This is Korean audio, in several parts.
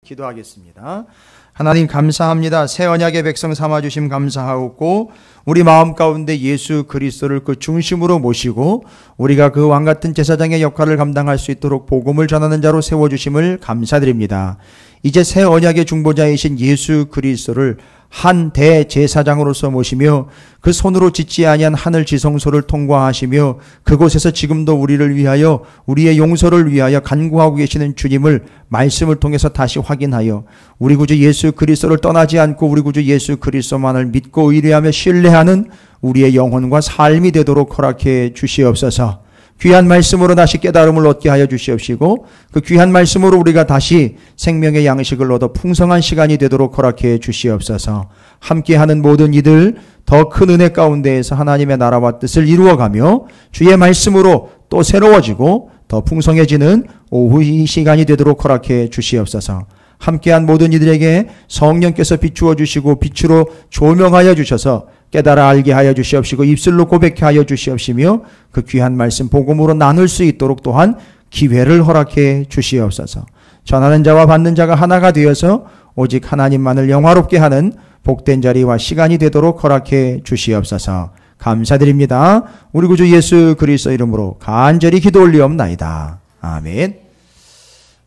기도하겠습니다. 하나님 감사합니다. 새 언약의 백성 삼아주심 감사하고 우리 마음 가운데 예수 그리스도를 그 중심으로 모시고 우리가 그 왕같은 제사장의 역할을 감당할 수 있도록 복음을 전하는 자로 세워주심을 감사드립니다. 이제 새 언약의 중보자이신 예수 그리스도를 한 대제사장으로서 모시며 그 손으로 짓지 아니한 하늘 지성소를 통과하시며 그곳에서 지금도 우리를 위하여 우리의 용서를 위하여 간구하고 계시는 주님을 말씀을 통해서 다시 확인하여 우리 구주 예수 그리스도를 떠나지 않고 우리 구주 예수 그리스도만을 믿고 의뢰하며 신뢰하는 우리의 영혼과 삶이 되도록 허락해 주시옵소서. 귀한 말씀으로 다시 깨달음을 얻게 하여 주시옵시고 그 귀한 말씀으로 우리가 다시 생명의 양식을 얻어 풍성한 시간이 되도록 허락해 주시옵소서. 함께하는 모든 이들 더 큰 은혜 가운데에서 하나님의 나라와 뜻을 이루어가며 주의 말씀으로 또 새로워지고 더 풍성해지는 오후 이 시간이 되도록 허락해 주시옵소서. 함께한 모든 이들에게 성령께서 비추어 주시고 빛으로 조명하여 주셔서 깨달아 알게 하여 주시옵시고 입술로 고백해 하여 주시옵시며 그 귀한 말씀 복음으로 나눌 수 있도록 또한 기회를 허락해 주시옵소서. 전하는 자와 받는 자가 하나가 되어서 오직 하나님만을 영화롭게 하는 복된 자리와 시간이 되도록 허락해 주시옵소서. 감사드립니다. 우리 구주 예수 그리스도 이름으로 간절히 기도 올리옵나이다. 아멘.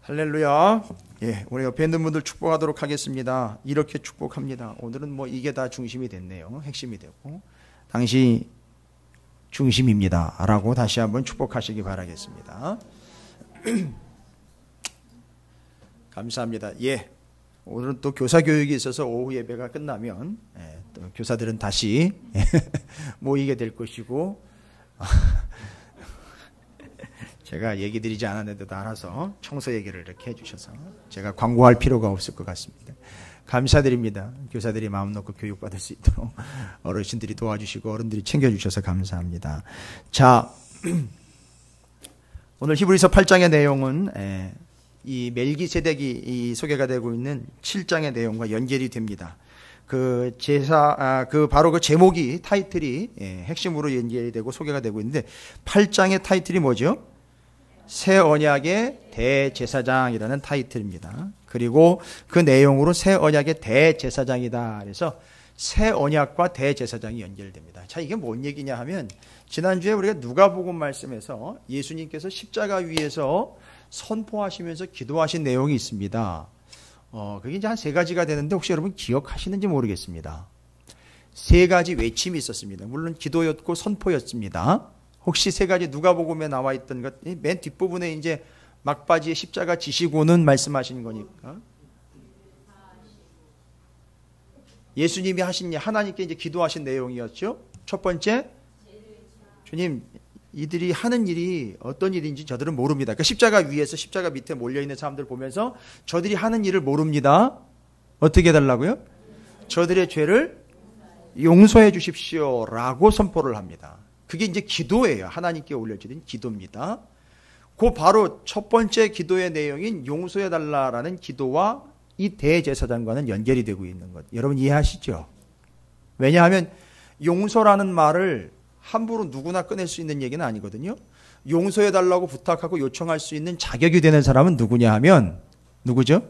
할렐루야. 예, 우리 옆에 있는 분들 축복하도록 하겠습니다. 이렇게 축복합니다. 오늘은 뭐 이게 다 중심이 됐네요. 핵심이 되고 당시 중심입니다 라고 다시 한번 축복하시기 바라겠습니다. 감사합니다. 예, 오늘은 또 교사 교육이 있어서 오후 예배가 끝나면 또 교사들은 다시 모이게 될 것이고 제가 얘기 드리지 않았는데도 알아서 청소 얘기를 이렇게 해주셔서 제가 광고할 필요가 없을 것 같습니다. 감사드립니다. 교사들이 마음 놓고 교육받을 수 있도록 어르신들이 도와주시고 어른들이 챙겨주셔서 감사합니다. 자, 오늘 히브리서 8장의 내용은 이 멜기세덱이 소개가 되고 있는 7장의 내용과 연결이 됩니다. 그 바로 그 제목이 타이틀이 핵심으로 연결이 되고 소개가 되고 있는데 8장의 타이틀이 뭐죠? 새 언약의 대제사장이라는 타이틀입니다. 그리고 그 내용으로 새 언약의 대제사장이다. 그래서 새 언약과 대제사장이 연결됩니다. 자, 이게 뭔 얘기냐 하면 지난주에 우리가 누가복음 말씀에서 예수님께서 십자가 위에서 선포하시면서 기도하신 내용이 있습니다. 그게 이제 한 세 가지가 되는데 혹시 여러분 기억하시는지 모르겠습니다. 세 가지 외침이 있었습니다. 물론 기도였고 선포였습니다. 혹시 세 가지 누가복음에 나와 있던 것, 맨 뒷부분에 이제 막바지에 십자가 지시고는 말씀하신 거니까. 예수님이 하나님께 이제 기도하신 내용이었죠. 첫 번째, 주님, 이들이 하는 일이 어떤 일인지 저들은 모릅니다. 그러니까 십자가 위에서 십자가 밑에 몰려있는 사람들 보면서 저들이 하는 일을 모릅니다. 어떻게 해달라고요? 저들의 죄를 용서해 주십시오 라고 선포를 합니다. 그게 이제 기도예요. 하나님께 올려드린 기도입니다. 그 바로 첫 번째 기도의 내용인 용서해달라라는 기도와 이 대제사장과는 연결이 되고 있는 것. 여러분 이해하시죠? 왜냐하면 용서라는 말을 함부로 누구나 꺼낼 수 있는 얘기는 아니거든요. 용서해달라고 부탁하고 요청할 수 있는 자격이 되는 사람은 누구냐 하면 누구죠?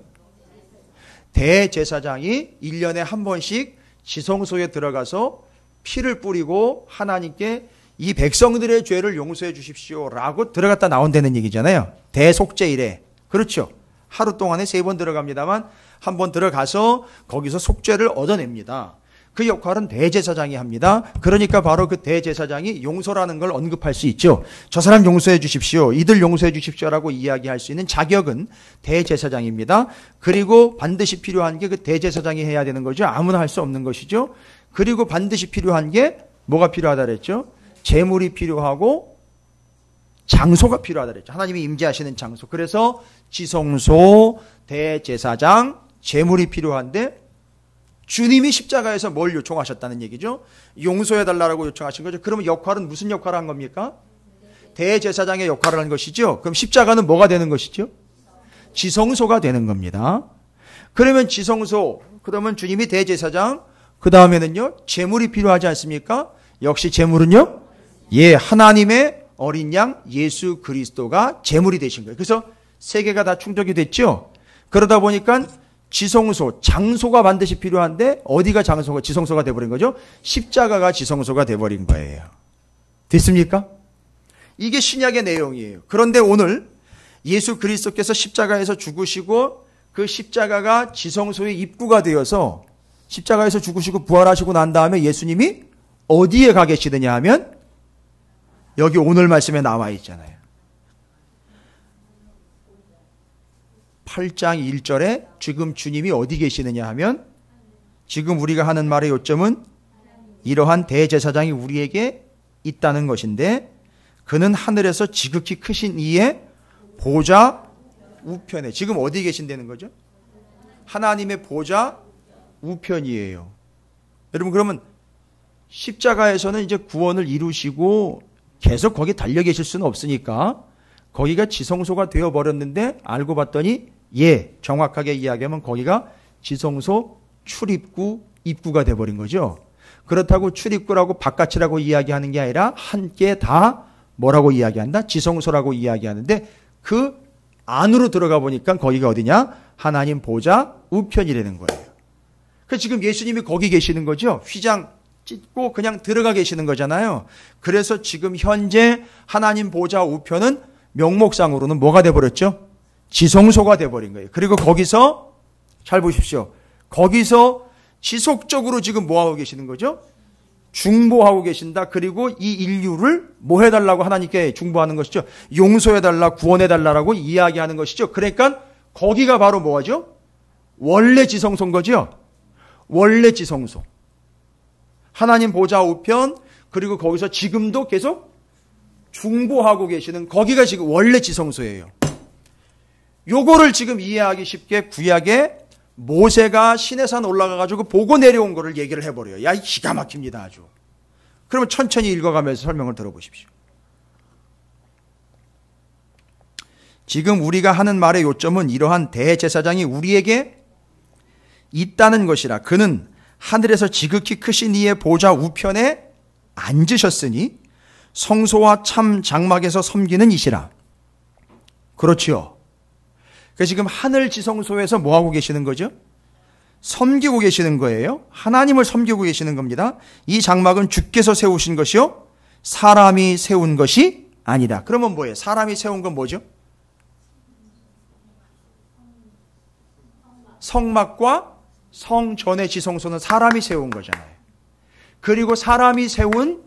대제사장이 1년에 한 번씩 지성소에 들어가서 피를 뿌리고 하나님께 이 백성들의 죄를 용서해 주십시오 라고 들어갔다 나온다는 얘기잖아요. 대속죄일에. 그렇죠. 하루 동안에 3번 들어갑니다만 한 번 들어가서 거기서 속죄를 얻어냅니다. 그 역할은 대제사장이 합니다. 그러니까 바로 그 대제사장이 용서라는 걸 언급할 수 있죠. 저 사람 용서해 주십시오. 이들 용서해 주십시오라고 이야기할 수 있는 자격은 대제사장입니다. 그리고 반드시 필요한 게 그 대제사장이 해야 되는 거죠. 아무나 할 수 없는 것이죠. 그리고 반드시 필요한 게 뭐가 필요하다 그랬죠? 제물이 필요하고 장소가 필요하다 그랬죠. 하나님이 임재하시는 장소. 그래서 지성소, 대제사장, 제물이 필요한데 주님이 십자가에서 뭘 요청하셨다는 얘기죠? 용서해달라고 요청하신 거죠. 그러면 역할은 무슨 역할을 한 겁니까? 대제사장의 역할을 한 것이죠. 그럼 십자가는 뭐가 되는 것이죠? 지성소가 되는 겁니다. 그러면 지성소, 그러면 주님이 대제사장, 그 다음에는요, 제물이 필요하지 않습니까? 역시 제물은요, 하나님의 어린 양 예수 그리스도가 제물이 되신 거예요. 그래서 세 개가 다 충족이 됐죠. 그러다 보니까 지성소, 장소가 반드시 필요한데 어디가 지성소가 돼버린 거죠? 십자가가 지성소가 돼버린 거예요. 됐습니까? 이게 신약의 내용이에요. 그런데 오늘 예수 그리스도께서 십자가에서 죽으시고 그 십자가가 지성소의 입구가 되어서 십자가에서 죽으시고 부활하시고 난 다음에 예수님이 어디에 가 계시느냐 하면 여기 오늘 말씀에 나와 있잖아요. 8장 1절에 지금 주님이 어디 계시느냐 하면 지금 우리가 하는 말의 요점은 이러한 대제사장이 우리에게 있다는 것인데 그는 하늘에서 지극히 크신 이의 보좌 우편에 지금 어디 계신다는 거죠? 하나님의 보좌 우편이에요. 여러분 그러면 십자가에서는 이제 구원을 이루시고 계속 거기 달려 계실 수는 없으니까 거기가 지성소가 되어버렸는데 알고 봤더니 정확하게 이야기하면 거기가 지성소 출입구 입구가 돼버린 거죠. 그렇다고 출입구라고 바깥이라고 이야기하는 게 아니라 함께 다 뭐라고 이야기한다? 지성소라고 이야기하는데 그 안으로 들어가 보니까 거기가 어디냐? 하나님 보좌 우편이라는 거예요. 그래서 지금 예수님이 거기 계시는 거죠. 휘장 찢고 그냥 들어가 계시는 거잖아요. 그래서 지금 현재 하나님 보좌 우편은 명목상으로는 뭐가 돼버렸죠? 지성소가 돼버린 거예요. 그리고 거기서 잘 보십시오. 거기서 지속적으로 지금 뭐하고 계시는 거죠? 중보하고 계신다. 그리고 이 인류를 뭐 해달라고 하나님께 중보하는 것이죠. 용서해달라, 구원해달라고 이야기하는 것이죠. 그러니까 거기가 바로 뭐하죠? 원래 지성소인 거죠. 원래 지성소. 하나님 보좌 우편 그리고 거기서 지금도 계속 중보하고 계시는 거기가 지금 원래 지성소예요. 요거를 지금 이해하기 쉽게 구약에 모세가 시내산 올라가가지고 보고 내려온 거를 얘기를 해버려요. 야, 기가 막힙니다, 아주. 그러면 천천히 읽어가면서 설명을 들어보십시오. 지금 우리가 하는 말의 요점은 이러한 대제사장이 우리에게 있다는 것이라. 그는 하늘에서 지극히 크신 이의 보좌 우편에 앉으셨으니 성소와 참 장막에서 섬기는 이시라. 그렇지요. 그래서 지금 하늘 지성소에서 뭐하고 계시는 거죠? 섬기고 계시는 거예요. 하나님을 섬기고 계시는 겁니다. 이 장막은 주께서 세우신 것이요 사람이 세운 것이 아니다. 그러면 뭐예요? 사람이 세운 건 뭐죠? 성막과 성전의 지성소는 사람이 세운 거잖아요. 그리고 사람이 세운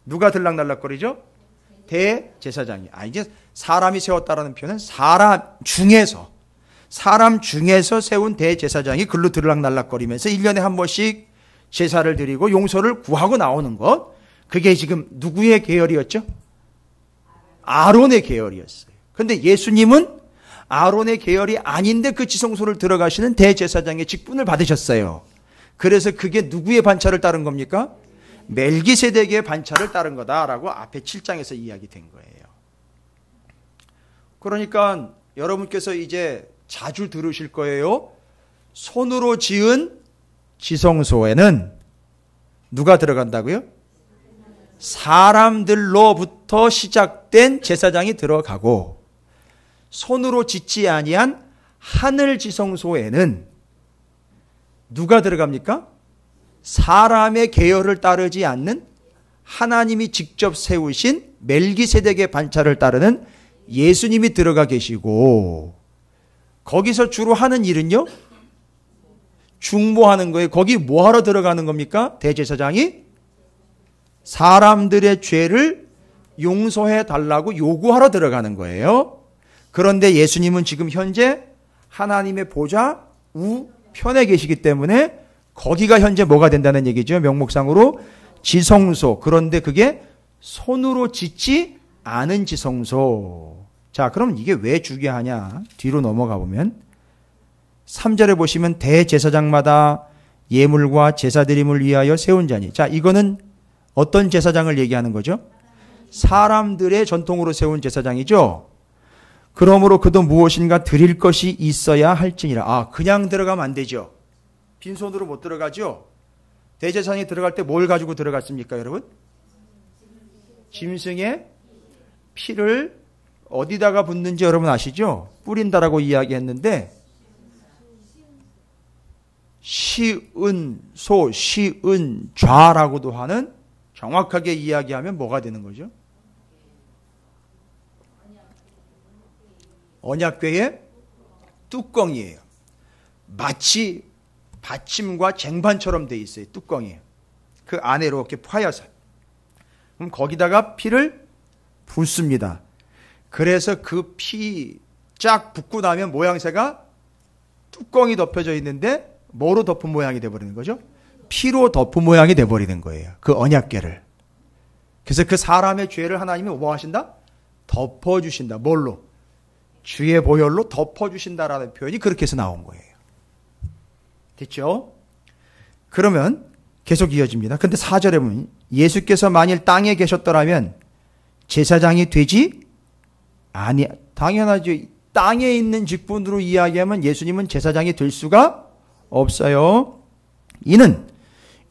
누가 들락날락거리죠? 대제사장이. 이제 사람이 세웠다라는 표현은 사람 중에서 세운 대제사장이 글로 들락날락거리면서 1년에 한 번씩 제사를 드리고 용서를 구하고 나오는 것. 그게 지금 누구의 계열이었죠? 아론의 계열이었어요. 그런데 예수님은 아론의 계열이 아닌데 그 지성소를 들어가시는 대제사장의 직분을 받으셨어요. 그래서 그게 누구의 반차를 따른 겁니까? 멜기세덱의 반차를 따른 거다라고 앞에 7장에서 이야기된 거예요. 그러니까 여러분께서 이제 자주 들으실 거예요. 손으로 지은 지성소에는 누가 들어간다고요? 사람들로부터 시작된 제사장이 들어가고 손으로 짓지 아니한 하늘 지성소에는 누가 들어갑니까? 사람의 계열을 따르지 않는 하나님이 직접 세우신 멜기세덱의 반차를 따르는 예수님이 들어가 계시고 거기서 주로 하는 일은요? 중보하는 거예요. 거기 뭐하러 들어가는 겁니까? 대제사장이 사람들의 죄를 용서해 달라고 요구하러 들어가는 거예요. 그런데 예수님은 지금 현재 하나님의 보좌 우편에 계시기 때문에 거기가 현재 뭐가 된다는 얘기죠. 명목상으로 지성소. 그런데 그게 손으로 짓지 않은 지성소. 자, 그럼 이게 왜 중요하냐? 뒤로 넘어가 보면 3절에 보시면 대제사장마다 예물과 제사드림을 위하여 세운 자니. 자, 이거는 어떤 제사장을 얘기하는 거죠? 사람들의 전통으로 세운 제사장이죠. 그러므로 그도 무엇인가 드릴 것이 있어야 할지니라. 그냥 들어가면 안 되죠. 빈손으로 못 들어가죠. 대제사장이 들어갈 때 뭘 가지고 들어갔습니까, 여러분? 짐승의 피를 어디다가 붓는지 여러분 아시죠? 뿌린다라고 이야기했는데 시은소, 시은좌라고도 하는, 정확하게 이야기하면 뭐가 되는 거죠? 언약궤의 뚜껑이에요. 마치 받침과 쟁반처럼 돼 있어요. 뚜껑이. 그 안에로 이렇게 파여서. 그럼 거기다가 피를 붓습니다. 그래서 그 피 쫙 붓고 나면 모양새가 뚜껑이 덮여져 있는데 뭐로 덮은 모양이 돼버리는 거죠? 피로 덮은 모양이 돼버리는 거예요. 그 언약궤를. 그래서 그 사람의 죄를 하나님이 뭐 하신다? 덮어주신다. 뭘로? 주의 보혈로 덮어주신다라는 표현이 그렇게 해서 나온 거예요. 됐죠? 그러면 계속 이어집니다. 근데 4절에 보면 예수께서 만일 땅에 계셨더라면 제사장이 되지 당연하죠. 땅에 있는 직분으로 이야기하면 예수님은 제사장이 될 수가 없어요. 이는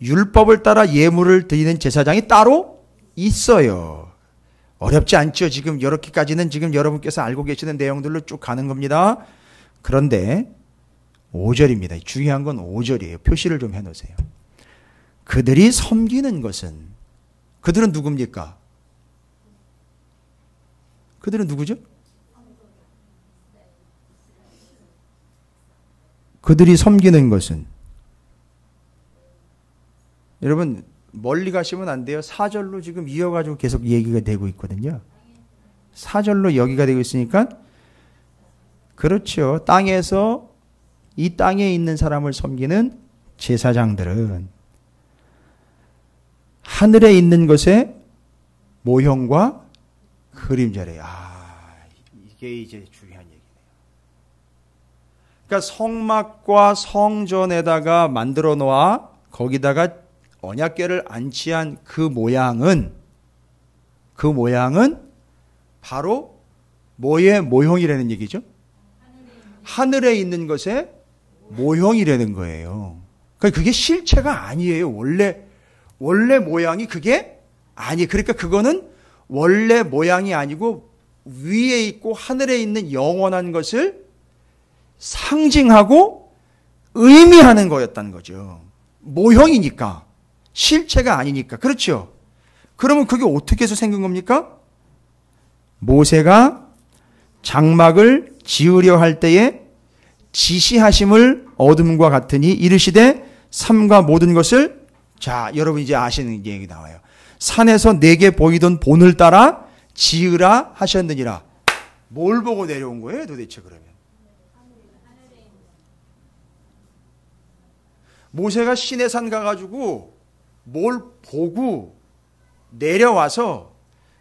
율법을 따라 예물을 드리는 제사장이 따로 있어요. 어렵지 않죠. 지금 이렇게까지는 지금 여러분께서 알고 계시는 내용들로 쭉 가는 겁니다. 그런데 5절입니다. 중요한 건 5절이에요. 표시를 좀 해놓으세요. 그들이 섬기는 것은, 그들은 누굽니까? 그들은 누구죠? 그들이 섬기는 것은, 여러분 멀리 가시면 안 돼요. 4절로 지금 이어가지고 계속 얘기가 되고 있거든요. 4절로 여기가 되고 있으니까, 그렇죠. 땅에서 이 땅에 있는 사람을 섬기는 제사장들은 하늘에 있는 것의 모형과 그림자래요. 이게 이제 중요한 얘기네요. 그러니까 성막과 성전에다가 만들어 놓아 거기다가 언약궤를 안치한 그 모양은 바로 뭐의 모형이라는 얘기죠? 하늘에 있는 것의 모형이라는 거예요. 그러니까 그게 실체가 아니에요. 원래 모양이 그게 그러니까 그거는 원래 모양이 아니고 위에 있고 하늘에 있는 영원한 것을 상징하고 의미하는 거였다는 거죠. 모형이니까. 실체가 아니니까. 그렇죠? 그러면 그게 어떻게 해서 생긴 겁니까? 모세가 장막을 지으려 할 때에 지시하심을 얻음과 같으니 이르시되 삼가 모든 것을, 자, 여러분 이제 아시는 얘기 나와요. 산에서 내게 보이던 본을 따라 지으라 하셨느니라. 뭘 보고 내려온 거예요, 도대체 그러면? 모세가 시내산 가가지고 뭘 보고 내려와서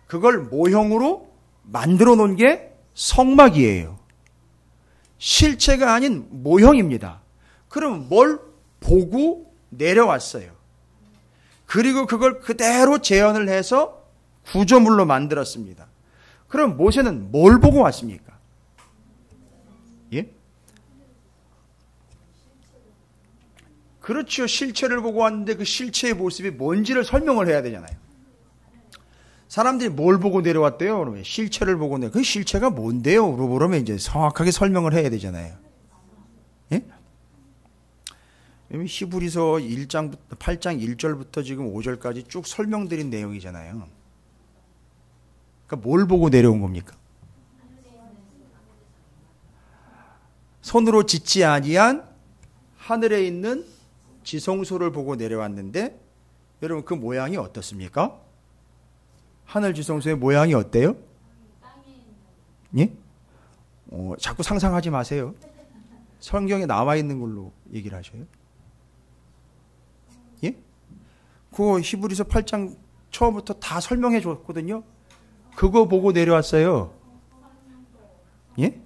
그걸 모형으로 만들어 놓은 게 성막이에요. 실체가 아닌 모형입니다. 그럼 뭘 보고 내려왔어요. 그리고 그걸 그대로 재현을 해서 구조물로 만들었습니다. 그럼 모세는 뭘 보고 왔습니까? 예? 그렇죠. 실체를 보고 왔는데 그 실체의 모습이 뭔지를 설명을 해야 되잖아요. 사람들이 뭘 보고 내려왔대요? 그러면 실체를 보고 그 실체가 뭔데요? 그러면 이제 정확하게 설명을 해야 되잖아요. 예? 히브리서 1장부터 8장 1절부터 지금 5절까지 쭉 설명드린 내용이잖아요. 그러니까 뭘 보고 내려온 겁니까? 손으로 짓지 아니한 하늘에 있는 지성소를 보고 내려왔는데, 여러분 그 모양이 어떻습니까? 하늘 지성소의 모양이 어때요? 예? 자꾸 상상하지 마세요. 성경에 나와 있는 걸로 얘기를 하셔요. 예? 그거 히브리서 8장 처음부터 다 설명해 줬거든요. 그거 보고 내려왔어요. 예?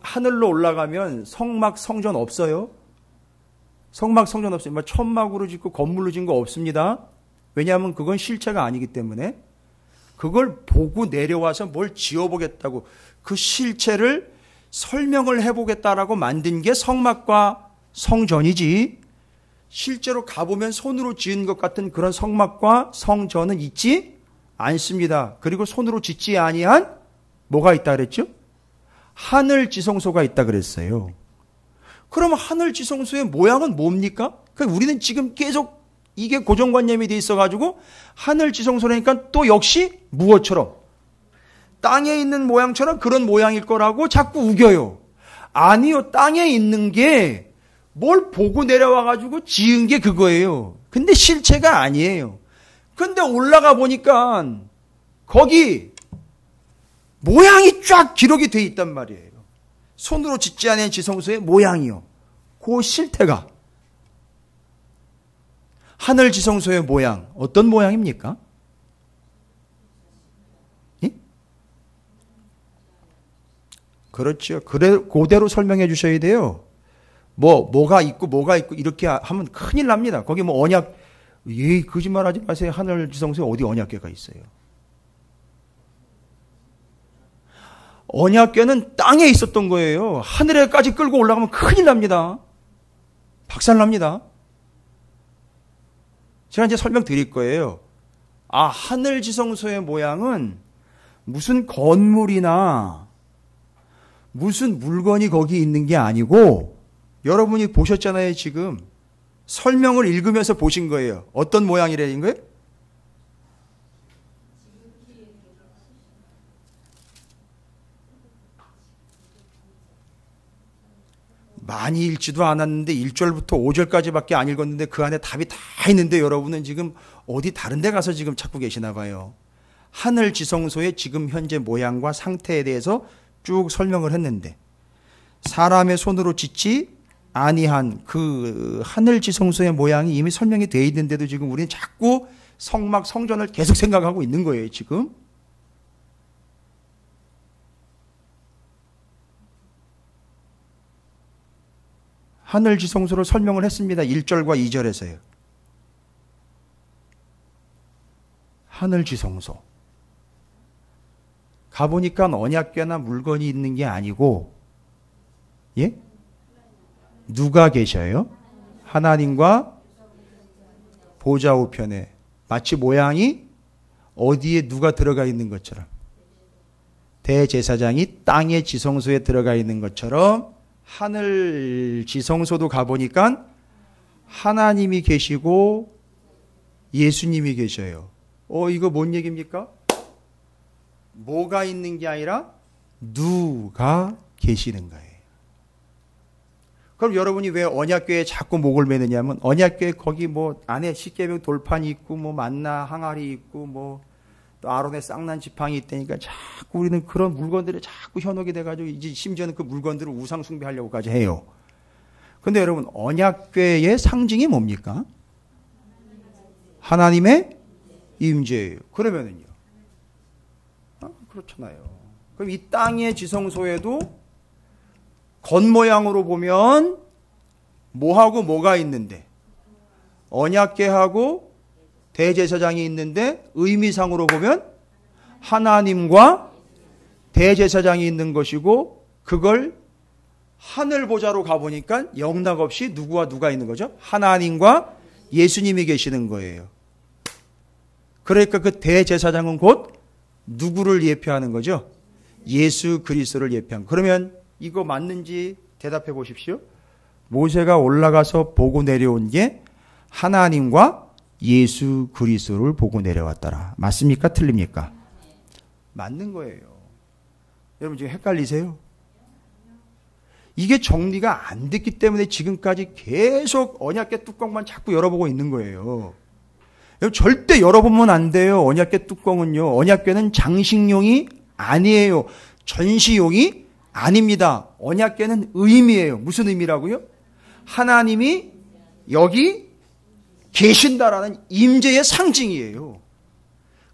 하늘로 올라가면 성막, 성전 없어요. 성막, 성전 없어요. 천막으로 짓고 건물로 짓는 거 없습니다. 왜냐하면 그건 실체가 아니기 때문에. 그걸 보고 내려와서 뭘 지어보겠다고, 그 실체를 설명을 해보겠다라고 만든 게 성막과 성전이지, 실제로 가보면 손으로 지은 것 같은 그런 성막과 성전은 있지 않습니다. 그리고 손으로 짓지 아니한 뭐가 있다 그랬죠? 하늘 지성소가 있다 그랬어요. 그러면 하늘 지성소의 모양은 뭡니까? 그러니까 우리는 지금 계속 이게 고정관념이 돼 있어가지고 하늘 지성소라니까 또 역시 무엇처럼 땅에 있는 모양처럼 그런 모양일 거라고 자꾸 우겨요. 아니요, 땅에 있는 게 뭘 보고 내려와가지고 지은 게 그거예요. 근데 실체가 아니에요. 근데 올라가 보니까 거기 모양이 쫙 기록이 돼 있단 말이에요. 손으로 짓지 않은 지성소의 모양이요. 그 실태가. 하늘 지성소의 모양, 어떤 모양입니까? 예? 그렇죠. 그대로 설명해 주셔야 돼요. 뭐가 있고 이렇게 하면 큰일 납니다. 거기 뭐 언약, 거짓말 하지 마세요. 하늘 지성소에 어디 언약궤가 있어요. 언약궤는 땅에 있었던 거예요. 하늘에까지 끌고 올라가면 큰일 납니다. 박살 납니다. 제가 이제 설명드릴 거예요. 하늘 지성소의 모양은 무슨 건물이나 무슨 물건이 거기 있는 게 아니고 여러분이 보셨잖아요, 지금. 설명을 읽으면서 보신 거예요. 어떤 모양이라는 거예요? 많이 읽지도 않았는데 1절부터 5절까지밖에 안 읽었는데 그 안에 답이 다 있는데 여러분은 지금 어디 다른 데 가서 지금 찾고 계시나 봐요. 하늘 지성소의 지금 현재 모양과 상태에 대해서 쭉 설명을 했는데 사람의 손으로 짓지 아니한 그 하늘 지성소의 모양이 이미 설명이 되어 있는데도 지금 우리는 자꾸 성전을 계속 생각하고 있는 거예요, 지금. 하늘 지성소를 설명을 했습니다. 1절과 2절에서요. 하늘 지성소. 가보니까 언약궤나 물건이 있는 게 아니고, 예? 누가 계셔요? 하나님과 보좌 우편에 마치 모양이 어디에 누가 들어가 있는 것처럼 대제사장이 땅의 지성소에 들어가 있는 것처럼 하늘 지성소도 가보니까 하나님이 계시고 예수님이 계셔요. 이거 뭔 얘기입니까? 뭐가 있는 게 아니라 누가 계시는 거예요. 그럼 여러분이 왜 언약궤에 자꾸 목을 매느냐면 언약궤에 거기 뭐 안에 십계명 돌판이 있고 뭐 만나 항아리 있고 뭐 또 아론의 쌍난 지팡이 있다니까 자꾸 우리는 그런 물건들에 자꾸 현혹이 돼가지고 이제 심지어는 그 물건들을 우상 숭배하려고까지 해요. 근데 여러분 언약궤의 상징이 뭡니까? 하나님의 임재예요. 그러면은요. 그렇잖아요. 그럼 이 땅의 지성소에도 겉모양으로 보면 뭐하고 뭐가 있는데 언약궤하고 대제사장이 있는데 의미상으로 보면 하나님과 대제사장이 있는 것이고 그걸 하늘 보좌로 가보니까 영락없이 누구와 누가 있는 거죠? 하나님과 예수님이 계시는 거예요. 그러니까 그 대제사장은 곧 누구를 예표하는 거죠? 예수 그리스도를 예표한. 그러면 이거 맞는지 대답해 보십시오. 모세가 올라가서 보고 내려온 게 하나님과 예수 그리스도를 보고 내려왔더라. 맞습니까? 틀립니까? 맞는 거예요. 여러분 지금 헷갈리세요? 이게 정리가 안 됐기 때문에 지금까지 계속 언약궤 뚜껑만 자꾸 열어보고 있는 거예요. 여러분 절대 열어보면 안 돼요. 언약궤 뚜껑은요. 언약궤는 장식용이 아니에요. 전시용이 아닙니다. 언약궤는 의미예요. 무슨 의미라고요? 하나님이 여기 계신다라는 임재의 상징이에요.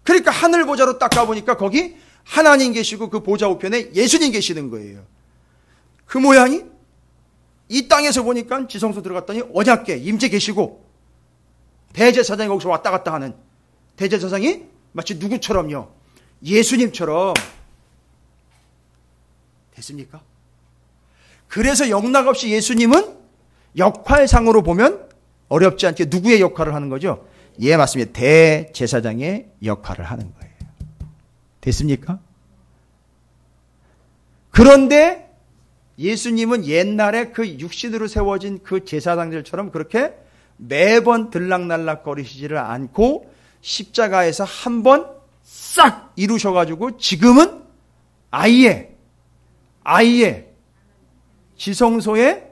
그러니까 하늘 보좌로 딱 가보니까 거기 하나님 계시고 그 보좌 우편에 예수님 계시는 거예요. 그 모양이 이 땅에서 보니까 지성소 들어갔더니 언약궤 임재 계시고 대제사장이 거기서 왔다 갔다 하는 대제사장이 마치 누구처럼요? 예수님처럼 됐습니까? 그래서 영락없이 예수님은 역할상으로 보면 어렵지 않게 누구의 역할을 하는 거죠? 예, 맞습니다. 대제사장의 역할을 하는 거예요. 됐습니까? 그런데 예수님은 옛날에 그 육신으로 세워진 그 제사장들처럼 그렇게 매번 들락날락 거리시지를 않고 십자가에서 한 번 싹 이루셔가지고 지금은 아예 지성소에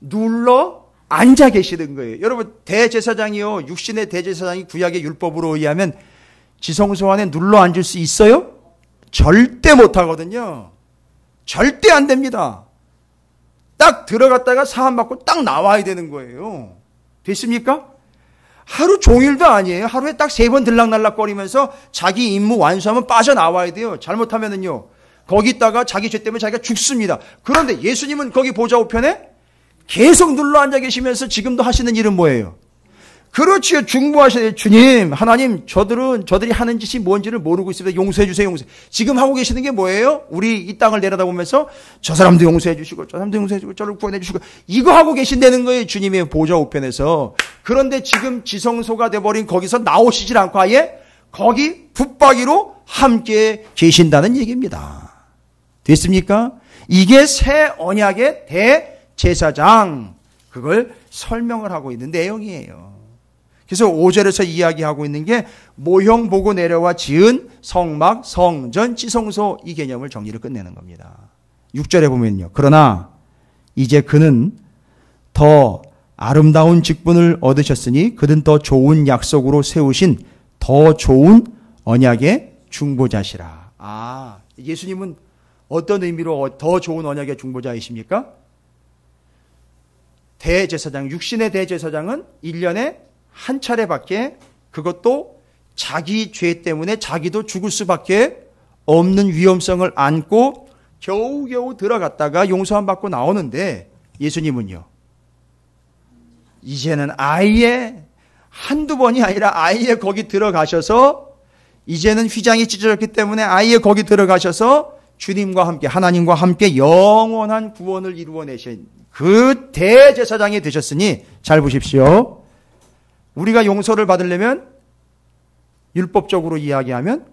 눌러 앉아 계시는 거예요. 여러분, 대제사장이요, 육신의 대제사장이 구약의 율법으로 의하면 지성소 안에 눌러 앉을 수 있어요? 절대 못 하거든요. 절대 안 됩니다. 딱 들어갔다가 사함 받고 딱 나와야 되는 거예요. 됐습니까? 하루 종일도 아니에요. 하루에 딱 3번 들락날락거리면서 자기 임무 완수하면 빠져나와야 돼요. 잘못하면은요, 거기 있다가 자기 죄 때문에 자기가 죽습니다. 그런데 예수님은 거기 보좌 우편에 계속 눌러 앉아 계시면서 지금도 하시는 일은 뭐예요? 그렇지요. 중보하셔야 돼요. 주님, 하나님, 저들이 하는 짓이 뭔지를 모르고 있습니다. 용서해 주세요. 용서해. 지금 하고 계시는 게 뭐예요? 우리 이 땅을 내려다보면서 저 사람도 용서해 주시고 저 사람도 용서해 주고 저를 구원해 주시고 이거 하고 계신다는 거예요. 주님의 보좌 우편에서. 그런데 지금 지성소가 돼버린 거기서 나오시질 않고 아예 거기 붙박이로 함께 계신다는 얘기입니다. 됐습니까? 이게 새 언약의 대제사장, 그걸 설명을 하고 있는 내용이에요. 그래서 5절에서 이야기하고 있는 게 모형 보고 내려와 지은 성막, 성전, 지성소, 이 개념을 정리를 끝내는 겁니다. 6절에 보면요. 그러나 이제 그는 더 아름다운 직분을 얻으셨으니 그는 더 좋은 약속으로 세우신 더 좋은 언약의 중보자시라. 예수님은 어떤 의미로 더 좋은 언약의 중보자이십니까? 대제사장, 육신의 대제사장은 1년에 한 차례밖에, 그것도 자기 죄 때문에 자기도 죽을 수밖에 없는 위험성을 안고 겨우겨우 들어갔다가 용서함 받고 나오는데, 예수님은요, 이제는 아예 한두 번이 아니라 아예 거기 들어가셔서, 이제는 휘장이 찢어졌기 때문에 아예 거기 들어가셔서 주님과 함께, 하나님과 함께 영원한 구원을 이루어내신 그 대제사장이 되셨으니, 잘 보십시오. 우리가 용서를 받으려면, 율법적으로 이야기하면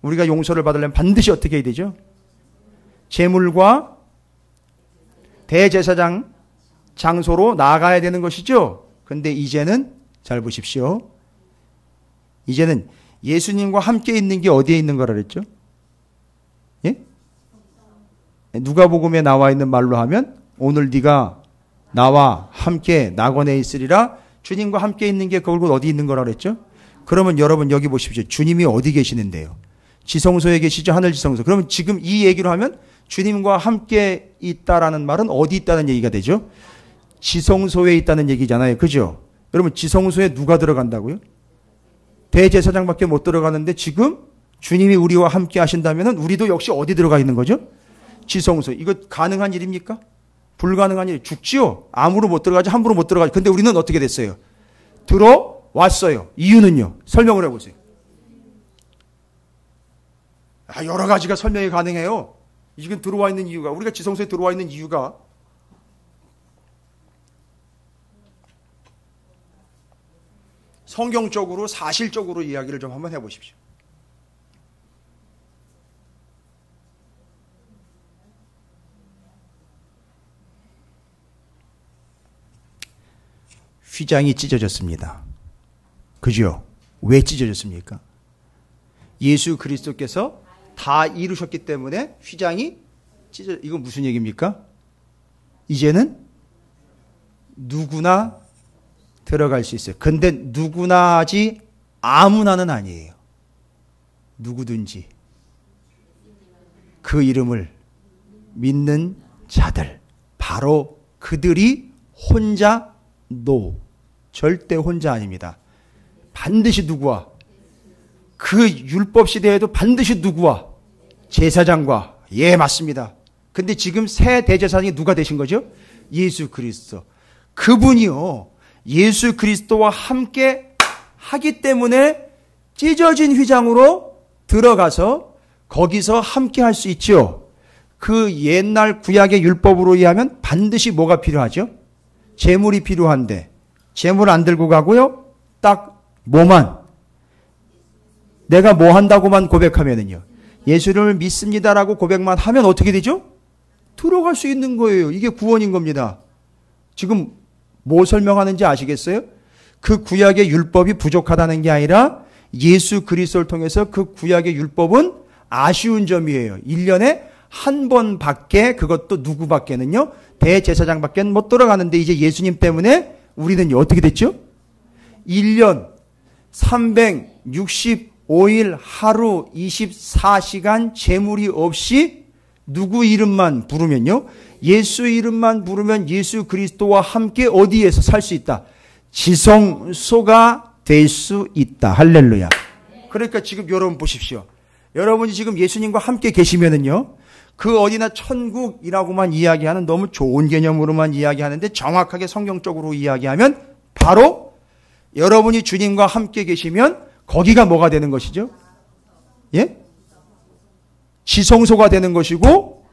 우리가 용서를 받으려면 반드시 어떻게 해야 되죠? 제물과 대제사장 장소로 나가야 되는 것이죠. 근데 이제는 잘 보십시오. 이제는 예수님과 함께 있는 게 어디에 있는 거라 그랬죠? 예? 누가복음에 나와 있는 말로 하면 오늘 네가 나와 함께 낙원에 있으리라. 주님과 함께 있는 게 그걸 어디 있는 거라 그랬죠? 그러면 여러분 여기 보십시오. 주님이 어디 계시는데요? 지성소에 계시죠? 하늘 지성소. 그러면 지금 이 얘기로 하면 주님과 함께 있다라는 말은 어디 있다는 얘기가 되죠? 지성소에 있다는 얘기잖아요. 그죠? 여러분 지성소에 누가 들어간다고요? 대제사장밖에 못 들어가는데 지금 주님이 우리와 함께 하신다면 우리도 역시 어디 들어가 있는 거죠? 지성소. 이거 가능한 일입니까? 불가능한 일. 죽지요? 암으로 못 들어가지, 함부로 못 들어가지. 근데 우리는 어떻게 됐어요? 들어왔어요. 이유는요? 설명을 해보세요. 여러 가지가 설명이 가능해요. 지금 들어와 있는 이유가, 우리가 지성소에 들어와 있는 이유가 성경적으로 사실적으로 이야기를 좀 한번 해보십시오. 휘장이 찢어졌습니다. 그죠? 왜 찢어졌습니까? 예수 그리스도께서 다 이루셨기 때문에 휘장이 이건 무슨 얘기입니까? 이제는 누구나 들어갈 수 있어요. 근데 누구나지 아무나는 아니에요. 누구든지 그 이름을 믿는 자들, 바로 그들이 혼자 절대 혼자 아닙니다. 반드시 누구와? 그 율법 시대에도 반드시 누구와? 제사장과. 예, 맞습니다. 근데 지금 새 대제사장이 누가 되신 거죠? 예수 그리스도. 그분이요, 예수 그리스도와 함께 하기 때문에 찢어진 휘장으로 들어가서 거기서 함께 할 수 있죠. 그 옛날 구약의 율법으로 의하면 반드시 뭐가 필요하죠? 제물이 필요한데 제물 안 들고 가고요, 딱 뭐만, 내가 뭐 한다고만 고백하면은요, 예수를 믿습니다라고 고백만 하면 어떻게 되죠? 들어갈 수 있는 거예요. 이게 구원인 겁니다. 지금 뭐 설명하는지 아시겠어요? 그 구약의 율법이 부족하다는 게 아니라 예수 그리스도를 통해서 그 구약의 율법은 아쉬운 점이에요. 1년에 한 번밖에, 그것도 누구밖에는요, 대제사장밖에 못 들어가는데 이제 예수님 때문에 우리는 어떻게 됐죠? 1년 365일 하루 24시간 재물이 없이 누구 이름만 부르면요, 예수 이름만 부르면 예수 그리스도와 함께 어디에서 살 수 있다? 지성소가 될 수 있다. 할렐루야. 그러니까 지금 여러분 보십시오. 여러분이 지금 예수님과 함께 계시면은요, 그 어디나 천국이라고만 이야기하는 너무 좋은 개념으로만 이야기하는데 정확하게 성경적으로 이야기하면 바로 여러분이 주님과 함께 계시면 거기가 뭐가 되는 것이죠? 예? 지성소가 되는 것이고,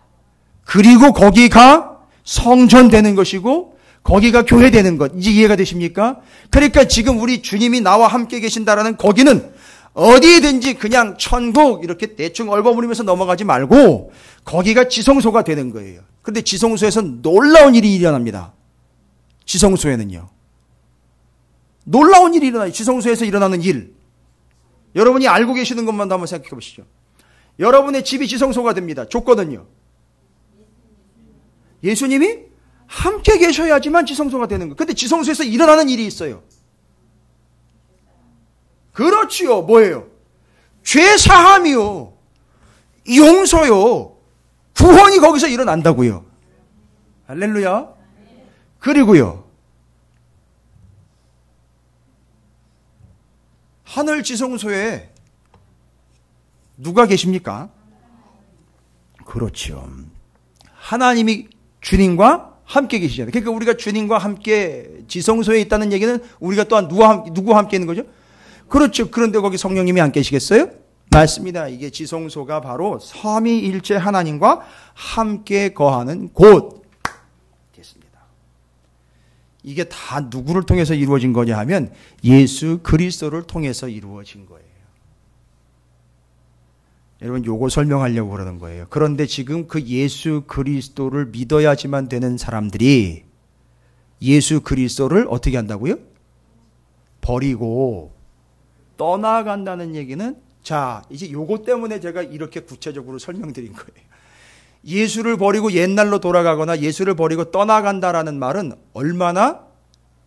그리고 거기가 성전 되는 것이고, 거기가 교회 되는 것. 이제 이해가 되십니까? 그러니까 지금 우리 주님이 나와 함께 계신다라는 거기는 어디든지 그냥 천국 이렇게 대충 얼버무리면서 넘어가지 말고 거기가 지성소가 되는 거예요. 그런데 지성소에서 놀라운 일이 일어납니다. 지성소에는요. 놀라운 일이 일어나요. 지성소에서 일어나는 일. 여러분이 알고 계시는 것만도 한번 생각해 보시죠. 여러분의 집이 지성소가 됩니다. 조건은요. 예수님이 함께 계셔야지만 지성소가 되는 거예요. 근데 지성소에서 일어나는 일이 있어요. 그렇지요. 뭐예요? 죄사함이요. 용서요. 구원이 거기서 일어난다고요. 할렐루야. 그리고요, 하늘 지성소에 누가 계십니까? 그렇죠. 하나님이 주님과 함께 계시잖아요. 그러니까 우리가 주님과 함께 지성소에 있다는 얘기는 우리가 또한 누구와 함께 있는 거죠? 그렇죠. 그런데 거기 성령님이 안 계시겠어요? 맞습니다. 이게 지성소가 바로 삼위일체 하나님과 함께 거하는 곳 됐습니다. 이게 다 누구를 통해서 이루어진 거냐 하면 예수 그리스도를 통해서 이루어진 거예요. 여러분, 요거 설명하려고 그러는 거예요. 그런데 지금 그 예수 그리스도를 믿어야지만 되는 사람들이 예수 그리스도를 어떻게 한다고요? 버리고 떠나간다는 얘기는, 자, 이제 요거 때문에 제가 이렇게 구체적으로 설명드린 거예요. 예수를 버리고 옛날로 돌아가거나 예수를 버리고 떠나간다라는 말은 얼마나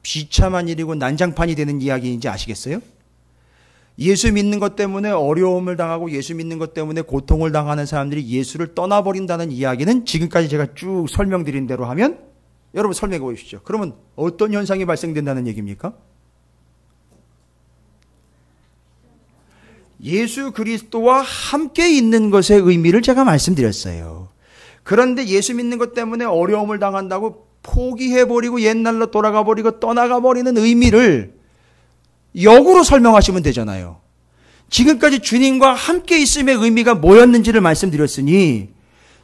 비참한 일이고 난장판이 되는 이야기인지 아시겠어요? 예수 믿는 것 때문에 어려움을 당하고 예수 믿는 것 때문에 고통을 당하는 사람들이 예수를 떠나버린다는 이야기는 지금까지 제가 쭉 설명드린 대로 하면 여러분 설명해 보십시오. 그러면 어떤 현상이 발생된다는 얘기입니까? 예수 그리스도와 함께 있는 것의 의미를 제가 말씀드렸어요. 그런데 예수 믿는 것 때문에 어려움을 당한다고 포기해버리고 옛날로 돌아가버리고 떠나가버리는 의미를 역으로 설명하시면 되잖아요. 지금까지 주님과 함께 있음의 의미가 뭐였는지를 말씀드렸으니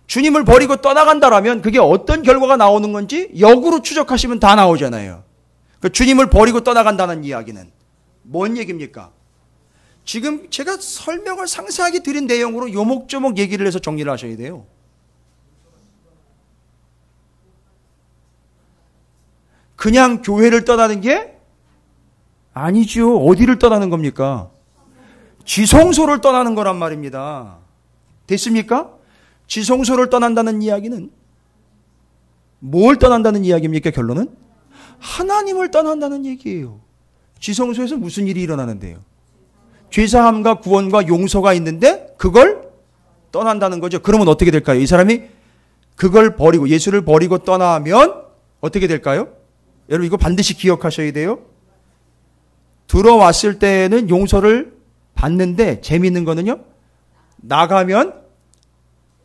주님을 버리고 떠나간다라면 그게 어떤 결과가 나오는 건지 역으로 추적하시면 다 나오잖아요. 그 주님을 버리고 떠나간다는 이야기는 뭔 얘기입니까? 지금 제가 설명을 상세하게 드린 내용으로 요목조목 얘기를 해서 정리를 하셔야 돼요. 그냥 교회를 떠나는 게 아니죠. 어디를 떠나는 겁니까? 지성소를 떠나는 거란 말입니다. 됐습니까? 지성소를 떠난다는 이야기는 뭘 떠난다는 이야기입니까? 결론은 하나님을 떠난다는 얘기예요. 지성소에서 무슨 일이 일어나는데요? 죄사함과 구원과 용서가 있는데 그걸 떠난다는 거죠. 그러면 어떻게 될까요? 이 사람이 그걸 버리고 예수를 버리고 떠나면 어떻게 될까요? 여러분 이거 반드시 기억하셔야 돼요. 들어왔을 때는 용서를 받는데 재미있는 거는요, 나가면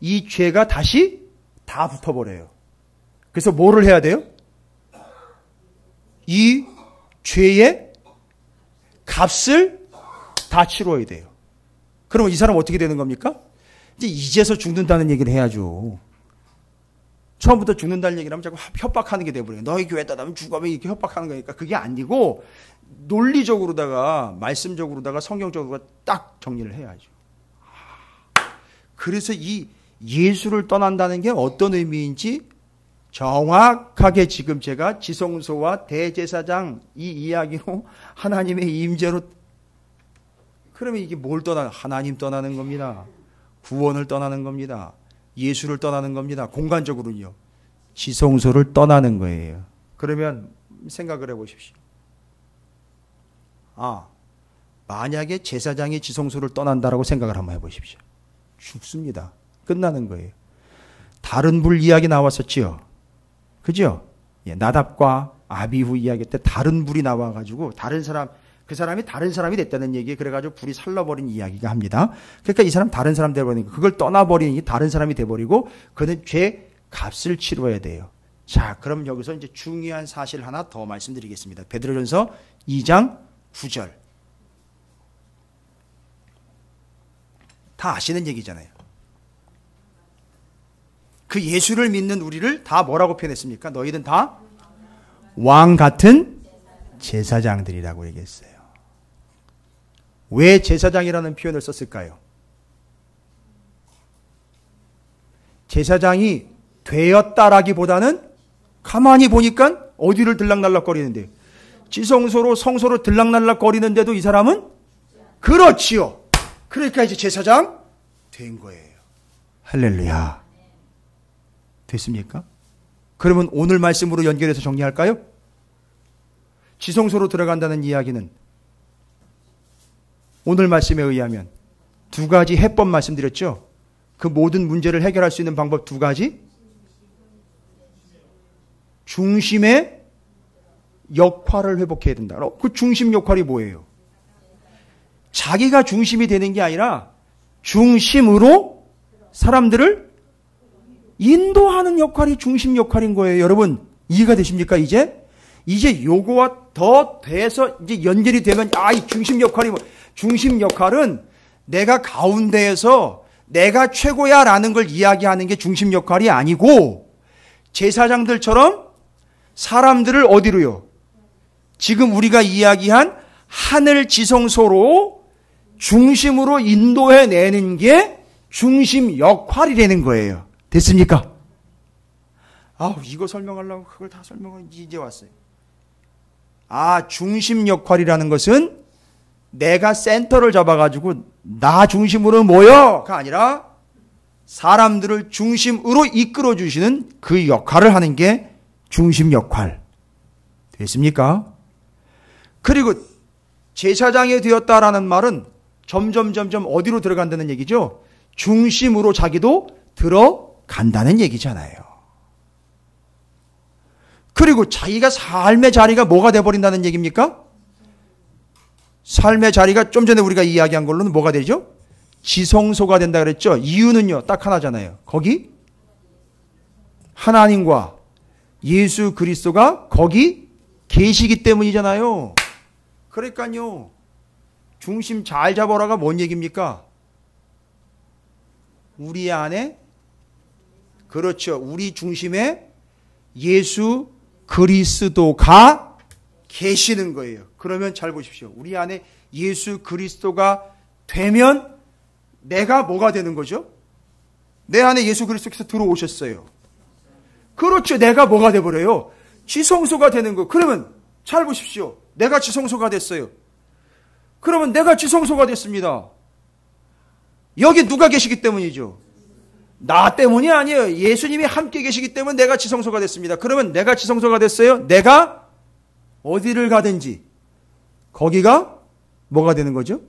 이 죄가 다시 다 붙어버려요. 그래서 뭐를 해야 돼요? 이 죄의 값을 다 치러야 돼요. 그러면 이 사람 어떻게 되는 겁니까? 이제 이제서 죽는다는 얘기를 해야죠. 처음부터 죽는다는 얘기를 하면 자꾸 협박하는 게 돼버려요. 너희 교회 떠나면 죽어면 이렇게 협박하는 거니까 그게 아니고 논리적으로다가 말씀적으로다가 성경적으로 딱 정리를 해야죠. 그래서 이 예수를 떠난다는 게 어떤 의미인지 정확하게 지금 제가 지성소와 대제사장 이 이야기로 하나님의 임재로, 그러면 이게 뭘 떠나는, 하나님 떠나는 겁니다. 구원을 떠나는 겁니다. 예수를 떠나는 겁니다. 공간적으로는요. 지성소를 떠나는 거예요. 그러면 생각을 해보십시오. 만약에 제사장이 지성소를 떠난다라고 생각을 한번 해보십시오. 죽습니다. 끝나는 거예요. 다른 불 이야기 나왔었지요. 그죠? 예, 나답과 아비후 이야기 때 다른 불이 나와가지고 그 사람이 다른 사람이 됐다는 얘기에 그래가지고 불이 살라버린 이야기가 합니다. 그러니까 이 사람 다른 사람 돼버리니까 그걸 떠나버리니 다른 사람이 돼버리고 그는 죄 값을 치러야 돼요. 자, 그럼 여기서 이제 중요한 사실 하나 더 말씀드리겠습니다. 베드로전서 2장 9절. 다 아시는 얘기잖아요. 그 예수를 믿는 우리를 다 뭐라고 표현했습니까? 너희는 다 왕 같은 제사장들이라고 얘기했어요. 왜 제사장이라는 표현을 썼을까요? 제사장이 되었다라기보다는 가만히 보니까 어디를 들락날락거리는데, 지성소로 성소로 들락날락거리는데도 이 사람은 그렇지요. 그러니까 이제 제사장 된 거예요. 할렐루야. 됐습니까? 그러면 오늘 말씀으로 연결해서 정리할까요? 지성소로 들어간다는 이야기는 오늘 말씀에 의하면 두 가지 해법 말씀드렸죠. 그 모든 문제를 해결할 수 있는 방법 두 가지. 중심의 역할을 회복해야 된다. 그 중심 역할이 뭐예요? 자기가 중심이 되는 게 아니라 중심으로 사람들을 인도하는 역할이 중심 역할인 거예요. 여러분, 이해가 되십니까? 이제 요거와 더 돼서 이제 연결이 되면, 이 중심 역할이 중심 역할은 내가 가운데에서 내가 최고야 라는 걸 이야기하는 게 중심 역할이 아니고, 제사장들처럼 사람들을 어디로요? 지금 우리가 이야기한 하늘 지성소로 중심으로 인도해내는 게 중심 역할이라는 거예요. 됐습니까? 이거 설명하려고 그걸 다 설명하고 이제 왔어요. 중심 역할이라는 것은 내가 센터를 잡아가지고 나 중심으로 모여가 아니라 사람들을 중심으로 이끌어주시는 그 역할을 하는 게 중심 역할. 됐습니까? 그리고 제사장이 되었다라는 말은 점점 어디로 들어간다는 얘기죠? 중심으로 자기도 들어간다는 얘기잖아요. 그리고 자기가 삶의 자리가 뭐가 돼버린다는 얘기입니까? 삶의 자리가 좀 전에 우리가 이야기한 걸로는 뭐가 되죠? 지성소가 된다 그랬죠? 이유는요, 딱 하나잖아요. 거기 하나님과 예수 그리스도가 거기 계시기 때문이잖아요. 그러니까요, 중심 잘 잡아라가 뭔 얘기입니까? 우리 안에, 그렇죠, 우리 중심에 예수 그리스도가 계시는 거예요. 그러면 잘 보십시오. 우리 안에 예수 그리스도가 되면 내가 뭐가 되는 거죠? 내 안에 예수 그리스도께서 들어오셨어요. 그렇죠. 내가 뭐가 돼버려요? 지성소가 되는 거. 그러면 잘 보십시오. 내가 지성소가 됐어요. 그러면 내가 지성소가 됐습니다. 여기 누가 계시기 때문이죠? 나 때문이 아니에요. 예수님이 함께 계시기 때문에 내가 지성소가 됐습니다. 그러면 내가 지성소가 됐어요. 내가 어디를 가든지 거기가 뭐가 되는 거죠?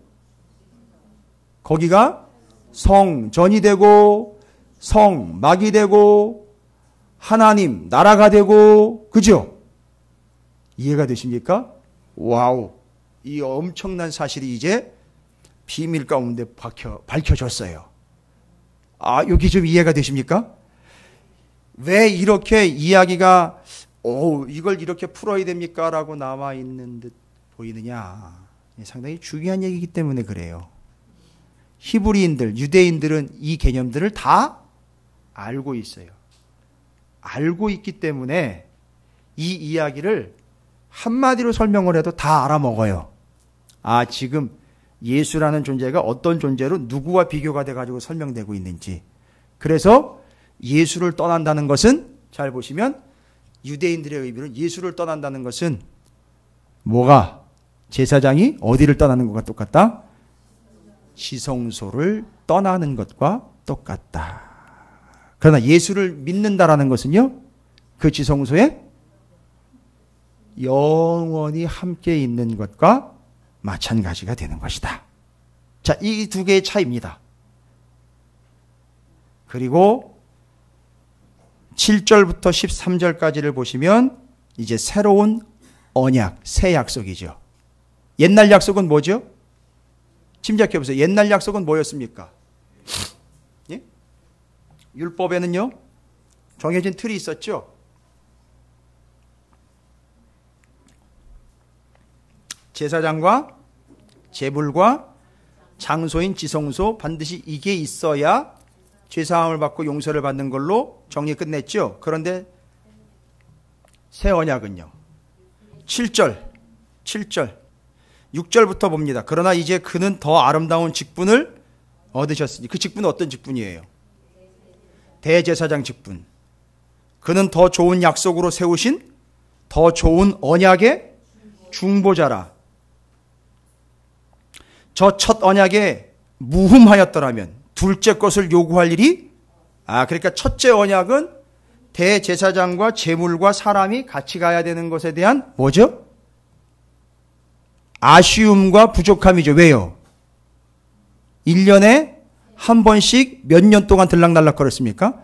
거기가 성전이 되고 성막이 되고 하나님 나라가 되고, 그죠? 이해가 되십니까? 와우, 이 엄청난 사실이 이제 비밀 가운데 밝혀졌어요. 여기 좀 이해가 되십니까? 왜 이렇게 이야기가 이걸 이렇게 풀어야 됩니까? 라고 나와 있는 듯 보이느냐. 상당히 중요한 얘기이기 때문에 그래요. 히브리인들, 유대인들은 이 개념들을 다 알고 있어요. 알고 있기 때문에 이 이야기를 한마디로 설명을 해도 다 알아먹어요. 지금 예수라는 존재가 어떤 존재로 누구와 비교가 돼가지고 설명되고 있는지 그래서 예수를 떠난다는 것은, 잘 보시면 유대인들의 의미로 예수를 떠난다는 것은 뭐가, 제사장이 어디를 떠나는 것과 똑같다? 지성소를 떠나는 것과 똑같다. 그러나 예수를 믿는다라는 것은요, 그 지성소에 영원히 함께 있는 것과 마찬가지가 되는 것이다. 자, 이 두 개의 차이입니다. 그리고 7절부터 13절까지를 보시면 이제 새로운 언약, 새 약속이죠. 옛날 약속은 뭐죠? 짐작해 보세요. 옛날 약속은 뭐였습니까? 예? 율법에는요, 정해진 틀이 있었죠. 제사장과 제물과 장소인 지성소, 반드시 이게 있어야 죄사함을 받고 용서를 받는 걸로 정리 끝냈죠. 그런데 새 언약은요, 7절 6절부터 봅니다. 그러나 이제 그는 더 아름다운 직분을 얻으셨으니, 그 직분은 어떤 직분이에요? 대제사장 직분. 그는 더 좋은 약속으로 세우신 더 좋은 언약의 중보자라. 저 첫 언약에 무흠하였더라면 둘째 것을 요구할 일이, 그러니까 첫째 언약은 대제사장과 제물과 사람이 같이 가야 되는 것에 대한 뭐죠? 아쉬움과 부족함이죠. 왜요? 1년에 한 번씩 몇 년 동안 들락날락 거렸습니까?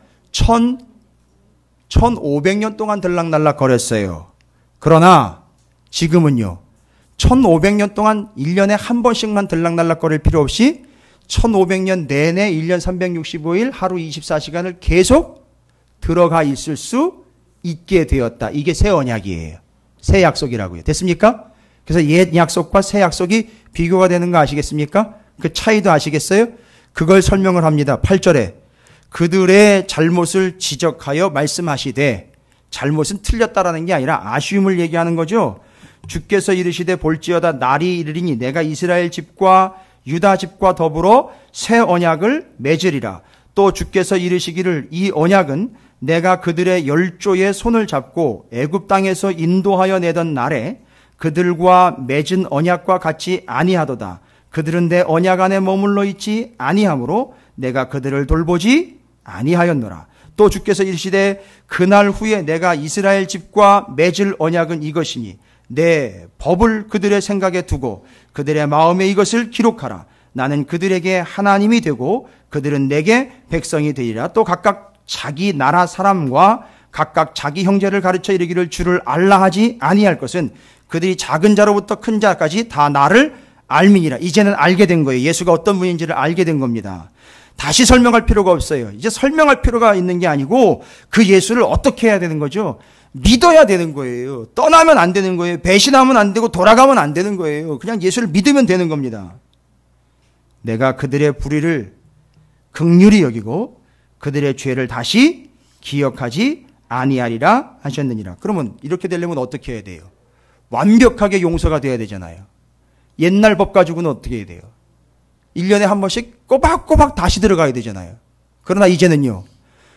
1500년 동안 들락날락 거렸어요. 그러나 지금은요, 1500년 동안 1년에 한 번씩만 들락날락 거릴 필요 없이 1500년 내내 1년 365일 하루 24시간을 계속 들어가 있을 수 있게 되었다. 이게 새 언약이에요. 새 약속이라고요. 됐습니까? 그래서 옛 약속과 새 약속이 비교가 되는 거 아시겠습니까? 그 차이도 아시겠어요? 그걸 설명을 합니다. 8절에 그들의 잘못을 지적하여 말씀하시되, 잘못은 틀렸다라는 게 아니라 아쉬움을 얘기하는 거죠. 주께서 이르시되 볼지어다 날이 이르리니 내가 이스라엘 집과 유다 집과 더불어 새 언약을 맺으리라. 또 주께서 이르시기를 이 언약은 내가 그들의 열조의 손을 잡고 애굽 땅에서 인도하여 내던 날에 그들과 맺은 언약과 같이 아니하도다. 그들은 내 언약 안에 머물러 있지 아니하므로 내가 그들을 돌보지 아니하였노라. 또 주께서 이르시되 그날 후에 내가 이스라엘 집과 맺을 언약은 이것이니 내 법을 그들의 생각에 두고 그들의 마음에 이것을 기록하라. 나는 그들에게 하나님이 되고 그들은 내게 백성이 되리라. 또 각각 자기 나라 사람과 각각 자기 형제를 가르쳐 이르기를 주를 알라 하지 아니할 것은 그들이 작은 자로부터 큰 자까지 다 나를 알미니라. 이제는 알게 된 거예요. 예수가 어떤 분인지를 알게 된 겁니다. 다시 설명할 필요가 없어요. 이제 설명할 필요가 있는 게 아니고 그 예수를 어떻게 해야 되는 거죠? 믿어야 되는 거예요. 떠나면 안 되는 거예요. 배신하면 안 되고 돌아가면 안 되는 거예요. 그냥 예수를 믿으면 되는 겁니다. 내가 그들의 불의를 긍휼히 여기고 그들의 죄를 다시 기억하지 아니하리라 하셨느니라. 그러면 이렇게 되려면 어떻게 해야 돼요? 완벽하게 용서가 돼야 되잖아요. 옛날 법 가지고는 어떻게 해야 돼요? 1년에 한 번씩 꼬박꼬박 다시 들어가야 되잖아요. 그러나 이제는요,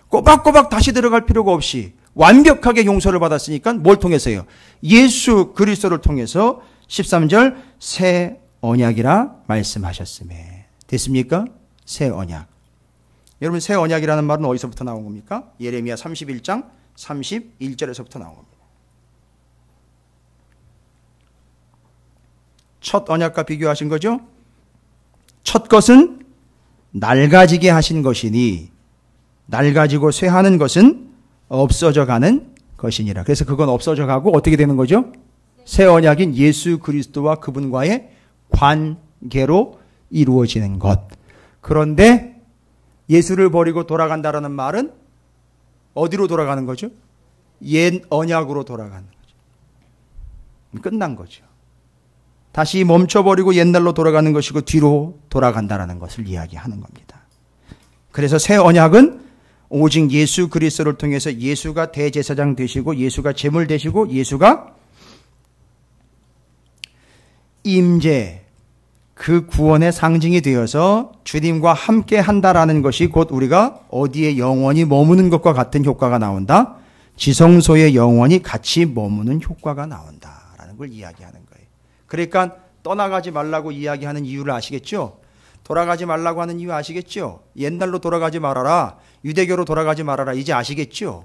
꼬박꼬박 다시 들어갈 필요가 없이 완벽하게 용서를 받았으니까 뭘 통해서요? 예수 그리스도를 통해서 13절 새 언약이라 말씀하셨음에. 됐습니까? 새 언약. 여러분, 새 언약이라는 말은 어디서부터 나온 겁니까? 예레미야 31장 31절에서부터 나온 겁니다. 첫 언약과 비교하신 거죠? 첫 것은 낡아지게 하신 것이니 낡아지고 쇠하는 것은 없어져 가는 것이니라. 그래서 그건 없어져 가고 어떻게 되는 거죠? 새 언약인 예수 그리스도와 그분과의 관계로 이루어지는 것. 그런데 예수를 버리고 돌아간다라는 말은 어디로 돌아가는 거죠? 옛 언약으로 돌아가는 거죠. 끝난 거죠. 다시 멈춰버리고 옛날로 돌아가는 것이고 뒤로 돌아간다라는 것을 이야기하는 겁니다. 그래서 새 언약은 오직 예수 그리스도를 통해서 예수가 대제사장 되시고 예수가 제물 되시고 예수가 임재, 그 구원의 상징이 되어서 주님과 함께 한다라는 것이 곧 우리가 어디에 영원히 머무는 것과 같은 효과가 나온다. 지성소에 영원히 같이 머무는 효과가 나온다라는 걸 이야기하는 거예요. 그러니까 떠나가지 말라고 이야기하는 이유를 아시겠죠? 돌아가지 말라고 하는 이유 아시겠죠? 옛날로 돌아가지 말아라. 유대교로 돌아가지 말아라. 이제 아시겠죠?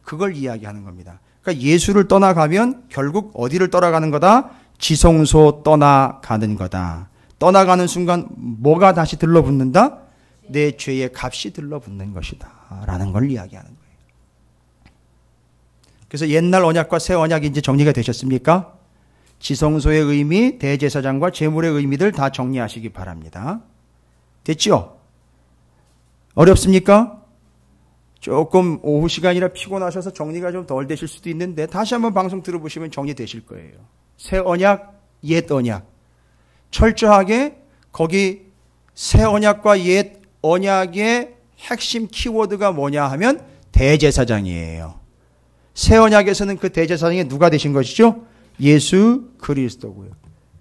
그걸 이야기하는 겁니다. 그러니까 예수를 떠나가면 결국 어디를 떠나가는 거다? 지성소 떠나가는 거다. 떠나가는 순간 뭐가 다시 들러붙는다? 내 죄의 값이 들러붙는 것이다 라는 걸 이야기하는 거예요. 그래서 옛날 언약과 새 언약이 이제 정리가 되셨습니까? 지성소의 의미, 대제사장과 제물의 의미들 다 정리하시기 바랍니다. 됐죠? 어렵습니까? 조금 오후 시간이라 피곤하셔서 정리가 좀 덜 되실 수도 있는데 다시 한번 방송 들어보시면 정리되실 거예요. 새 언약, 옛 언약. 철저하게 거기 새 언약과 옛 언약의 핵심 키워드가 뭐냐 하면 대제사장이에요. 새 언약에서는 그 대제사장이 누가 되신 것이죠? 예수 그리스도고요.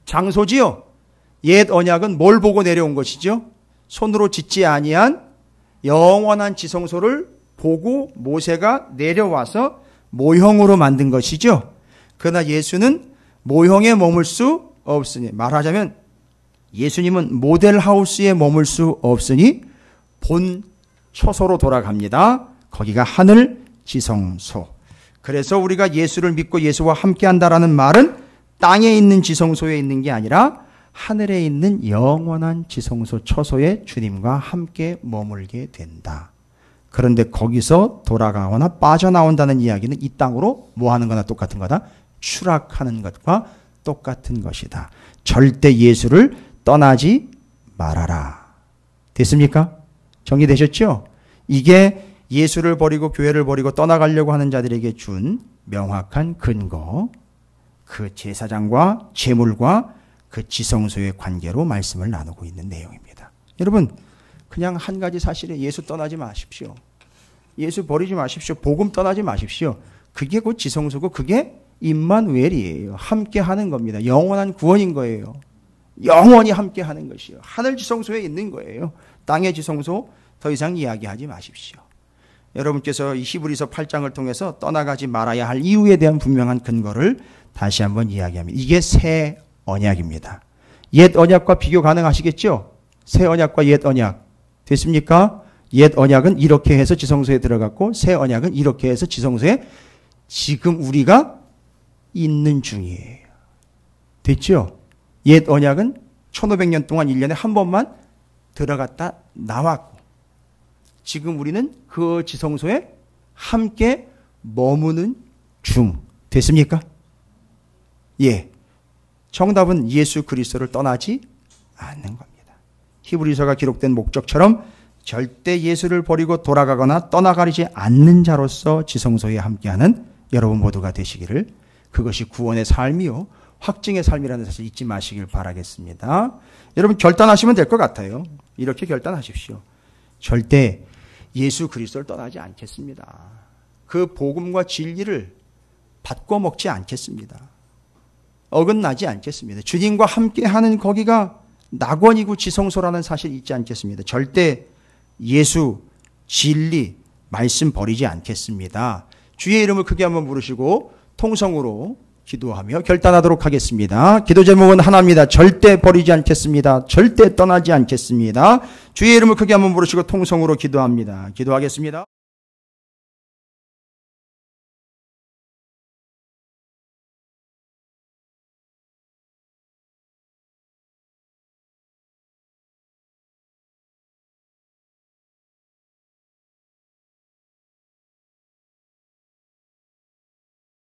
장소지요. 옛 언약은 뭘 보고 내려온 것이죠? 손으로 짓지 아니한 영원한 지성소를 보고 모세가 내려와서 모형으로 만든 것이죠. 그러나 예수는 모형에 머물 수 없으니, 말하자면 예수님은 모델하우스에 머물 수 없으니 본 처소로 돌아갑니다. 거기가 하늘 지성소. 그래서 우리가 예수를 믿고 예수와 함께한다라는 말은 땅에 있는 지성소에 있는 게 아니라 하늘에 있는 영원한 지성소 처소에 주님과 함께 머물게 된다. 그런데 거기서 돌아가거나 빠져나온다는 이야기는 이 땅으로 뭐 하는 거나 똑같은 거다? 추락하는 것과 똑같은 것이다. 절대 예수를 떠나지 말아라. 됐습니까? 정리되셨죠? 이게 예수를 버리고 교회를 버리고 떠나가려고 하는 자들에게 준 명확한 근거, 그 제사장과 제물과 그 지성소의 관계로 말씀을 나누고 있는 내용입니다. 여러분, 그냥 한 가지 사실에 예수 떠나지 마십시오. 예수 버리지 마십시오. 복음 떠나지 마십시오. 그게 곧 지성소고 그게 임마누엘이에요. 함께 하는 겁니다. 영원한 구원인 거예요. 영원히 함께 하는 것이요. 하늘 지성소에 있는 거예요. 땅의 지성소 더 이상 이야기하지 마십시오. 여러분께서 이 히브리서 8장을 통해서 떠나가지 말아야 할 이유에 대한 분명한 근거를 다시 한번 이야기합니다. 이게 새 언약입니다. 옛 언약과 비교 가능하시겠죠? 새 언약과 옛 언약. 됐습니까? 옛 언약은 이렇게 해서 지성소에 들어갔고 새 언약은 이렇게 해서 지성소에 지금 우리가 있는 중이에요. 됐죠? 옛 언약은 1500년 동안 1년에 한 번만 들어갔다 나왔고 지금 우리는 그 지성소에 함께 머무는 중. 됐습니까? 예. 정답은 예수 그리스도를 떠나지 않는 겁니다. 히브리서가 기록된 목적처럼 절대 예수를 버리고 돌아가거나 떠나가리지 않는 자로서 지성소에 함께하는 여러분 모두가 되시기를, 그것이 구원의 삶이요 확증의 삶이라는 사실 잊지 마시길 바라겠습니다. 여러분 결단하시면 될 것 같아요. 이렇게 결단하십시오. 절대 예수 그리스도를 떠나지 않겠습니다. 그 복음과 진리를 바꿔 먹지 않겠습니다. 어긋나지 않겠습니다. 주님과 함께하는 거기가 낙원이고 지성소라는 사실 잊지 않겠습니다. 절대 예수, 진리, 말씀 버리지 않겠습니다. 주의 이름을 크게 한번 부르시고 통성으로 기도하며 결단하도록 하겠습니다. 기도 제목은 하나입니다. 절대 버리지 않겠습니다. 절대 떠나지 않겠습니다. 주의 이름을 크게 한번 부르시고 통성으로 기도합니다. 기도하겠습니다.